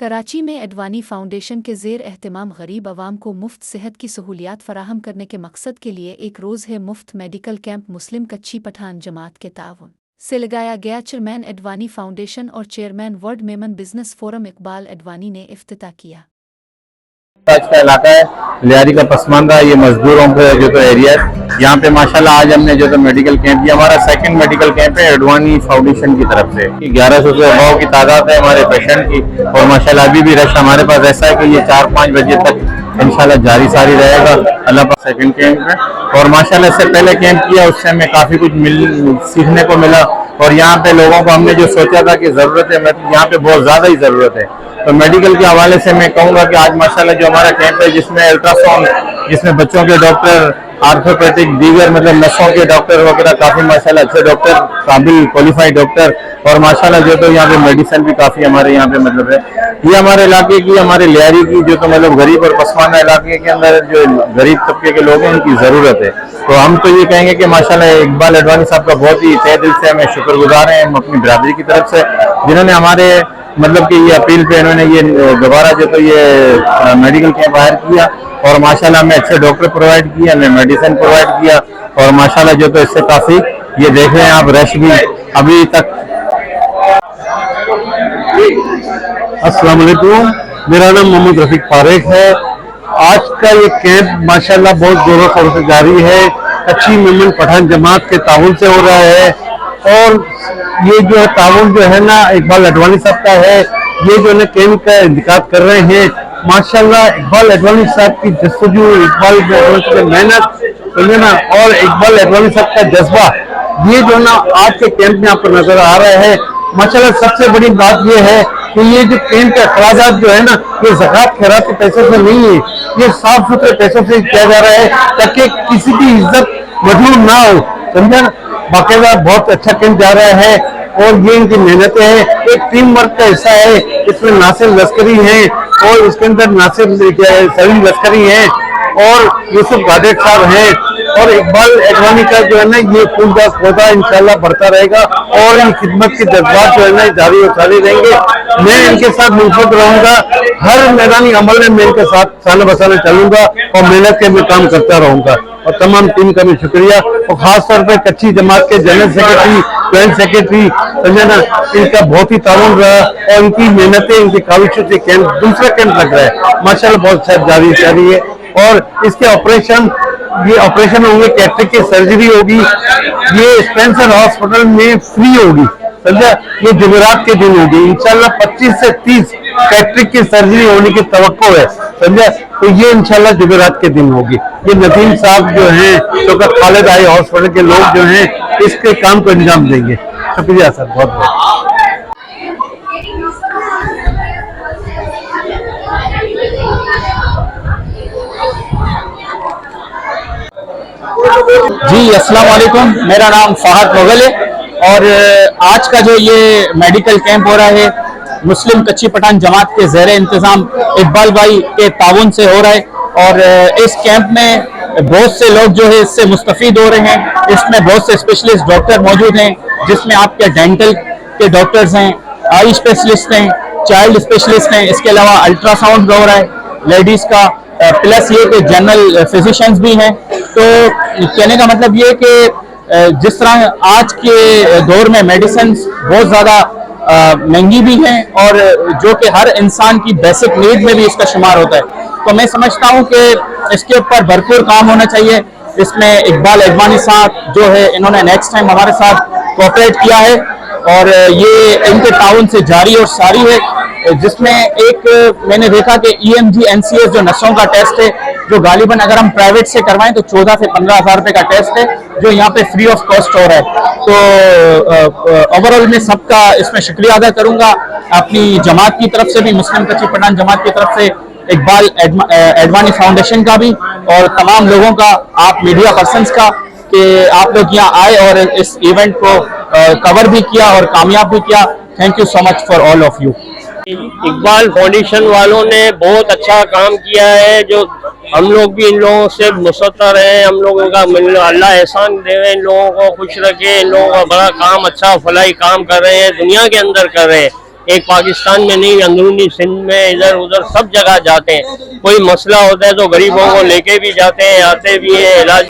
कराची में एडवानी फाउंडेशन के ज़ेर एहतमाम गरीब अवाम को मुफ्त सेहत की सहूलियात फराहम करने के मकसद के लिए एक रोज़ है मुफ्त मेडिकल कैंप मुस्लिम कच्ची पठान जमात के ताउन से लगाया गया। चेयरमैन एडवानी फाउंडेशन और chairman world Memon business forum Iqbal Advani ने इफ्तिताह किया। आज का इलाका है लियारी का पसमानदा, ये मजदूरों का जो तो एरिया है। यहाँ पे माशाल्लाह आज हमने जो तो मेडिकल कैंप, ये हमारा सेकंड मेडिकल कैंप है एडवानी फाउंडेशन की तरफ से। 1100 से अबाव की तादाद है हमारे पेशेंट की, और माशाल्लाह अभी भी रश हमारे पास ऐसा है कि ये 4-5 बजे तक इंशाल्लाह जारी सारी रहेगा अल्लाह पाक। सेकंड कैंप में और माशाल्लाह इससे पहले कैंप किया, उससे हमें काफी कुछ सीखने को मिला। और यहाँ पे लोगों को हमने जो सोचा था कि जरूरत है, यहाँ पे बहुत ज्यादा ही जरूरत है। तो मेडिकल के हवाले से मैं कहूँगा कि आज माशाल्लाह जो हमारा कैंप है, जिसमें अल्ट्रासाउंड, जिसमें बच्चों के डॉक्टर, आर्थोपेडिक, दीगर मतलब नसों के डॉक्टर वगैरह काफी माशाल्लाह अच्छे डॉक्टर, काबिल क्वालिफाइड डॉक्टर, और माशाल्लाह जो तो यहाँ पे मेडिसिन भी काफी हमारे यहाँ पे मतलब है। ये हमारे इलाके की, हमारे लियारी की जो तो मतलब गरीब और पसमानदा इलाके के अंदर जो गरीब तबके के लोग हैं उनकी जरूरत है। तो हम तो ये कहेंगे कि माशाल्लाह इकबाल एडवानी साहब का बहुत ही तहे दिल से हमें शुक्रगुजार हैं हम अपनी बिरादरी की तरफ से, जिन्होंने हमारे मतलब कि ये अपील पे इन्होंने ये दोबारा जो तो ये मेडिकल कैंप हायर किया, और माशाल्लाह हमें अच्छे डॉक्टर प्रोवाइड किए, हमें मेडिसिन प्रोवाइड किया, और माशाल्लाह जो तो इससे काफी ये देख रहे हैं आप रश भी अभी तक। अस्सलाम वालेकुम, मेरा नाम मोहम्मद रफीक फारिक है। आज का ये कैंप माशाल्लाह बहुत जोरों शोरों से जारी है। कच्ची मेमन पठान जमात के ताउन से हो रहा है, और ये जो है ताउन जो है ना इकबाल एडवानी साहब का है। ये जो है कैंप का इंतकाद कर रहे हैं। माशाल्लाह इकबाल एडवानी साहब की जस्तजू, इकबाल एडवानी साहब की मेहनत समझे ना, और इकबाल एडवानी साहब का जज्बा, ये जो ना आज के कैंप में आपको नजर आ रहा है। माशाल्लाह सबसे बड़ी बात ये है कि ये जो कैंप के अखराजात जो है ना, ये ज़कात खैरात के पैसों से नहीं है, ये साफ सुथरे पैसों से किया जा रहा है, ताकि किसी की इज्जत मजलूम ना हो, समझा ना। बाकायदा बहुत अच्छा कैंप जा रहा है, और ये इनकी मेहनतें हैं। एक टीम वर्क का हिस्सा है, इसमें नासिर लश्करी हैं, और इसके अंदर नासिर सलीम लश्करी हैं, और यूसुफ गादेर साहब हैं, और इकबाल एडवानी का जो है ना ये फूल का पौधा इंशाल्लाह बढ़ता रहेगा, और इन खिदमत के जज्बात जो है ना जारी और जारी रहेंगे। मैं इनके साथ मिलकर रहूंगा, हर मैदानी अमल में मैं इनके साथ साल बसाना चलूंगा, और मेहनत के मैं काम करता रहूंगा। और तमाम टीम का भी शुक्रिया, और खास तौर पर कच्ची जमात के जनरल सेक्रेटरी, जॉइंट सेक्रेटरी समझे ना, इनका बहुत ही ताउन रहा, और इनकी मेहनतें, इनकी काविशों से कैंप दूसरा कैंप लग रहा है माशाल्लाह बहुत अच्छा जारी है। और इसके ये ऑपरेशन होंगे, कैटरिक की सर्जरी होगी, ये स्पेंसर हॉस्पिटल में फ्री होगी, समझा। ये जुमेरात के दिन होगी इंशाल्लाह। 25 से 30 कैटरिक की सर्जरी होने की तवक्को है, समझा। तो ये इंशाल्लाह जुमेरात के दिन होगी। ये नदीम साहब जो हैं, तो खालिद आई हॉस्पिटल के लोग जो हैं, इसके काम को अंजाम देंगे। शुक्रिया सर, बहुत बहुत। जी अस्सलाम वालेकुम, मेरा नाम फहद मुगल है, और आज का जो ये मेडिकल कैंप हो रहा है मुस्लिम कच्ची पठान जमात के ज़ेर इंतज़ाम इकबाल भाई के ताउन से हो रहा है। और इस कैंप में बहुत से लोग जो है इससे मुस्तफ़ीद हो रहे हैं। इसमें बहुत से स्पेशलिस्ट डॉक्टर मौजूद हैं, जिसमें आपके डेंटल के डॉक्टर्स हैं, आई स्पेशलिस्ट हैं, चाइल्ड स्पेशलिस्ट हैं, इसके अलावा अल्ट्रासाउंड हो रहा है लेडीज़ का, प्लस ये कि जनरल फिजिशियंस भी हैं। तो कहने का मतलब ये कि जिस तरह आज के दौर में मेडिसिन बहुत ज़्यादा महंगी भी हैं, और जो कि हर इंसान की बेसिक नीड में भी इसका शुमार होता है, तो मैं समझता हूँ कि इसके ऊपर भरपूर काम होना चाहिए। इसमें इकबाल एडवानी साहब जो है, इन्होंने नेक्स्ट टाइम हमारे साथ कोऑपरेट किया है, और ये इनके ताउन से जारी और सारी है, जिसमें एक मैंने देखा कि EMG NCS जो नसों का टेस्ट है, जो गालिबन अगर हम प्राइवेट से करवाएं तो 14 से 15 हज़ार रुपये का टेस्ट है, जो यहाँ पे फ्री ऑफ कॉस्ट हो रहा है। तो ओवरऑल मैं सबका इसमें शुक्रिया अदा करूंगा, अपनी जमात की तरफ से भी, मुस्लिम कच्ची पठान जमात की तरफ से, इकबाल एडवानी फाउंडेशन का भी, और तमाम लोगों का, आप मीडिया पर्सन्स का, कि आप लोग यहाँ आए और इस इवेंट को कवर भी किया और कामयाब भी किया। Thank you so much for all of you. Iqbal foundation वालों ने बहुत अच्छा काम किया है, जो हम लोग भी इन लोगों से मुसत्तर हैं। हम लोगों का अल्लाह एहसान देवे, इन लोगों को खुश रखे, इन लोगों का बड़ा काम, अच्छा फलाई काम कर रहे हैं, दुनिया के अंदर कर रहे हैं। एक पाकिस्तान में नहीं, अंदरूनी सिंध में इधर उधर सब जगह जाते हैं। कोई मसला होता है तो गरीबों को लेके भी जाते हैं, आते भी हैं, इलाज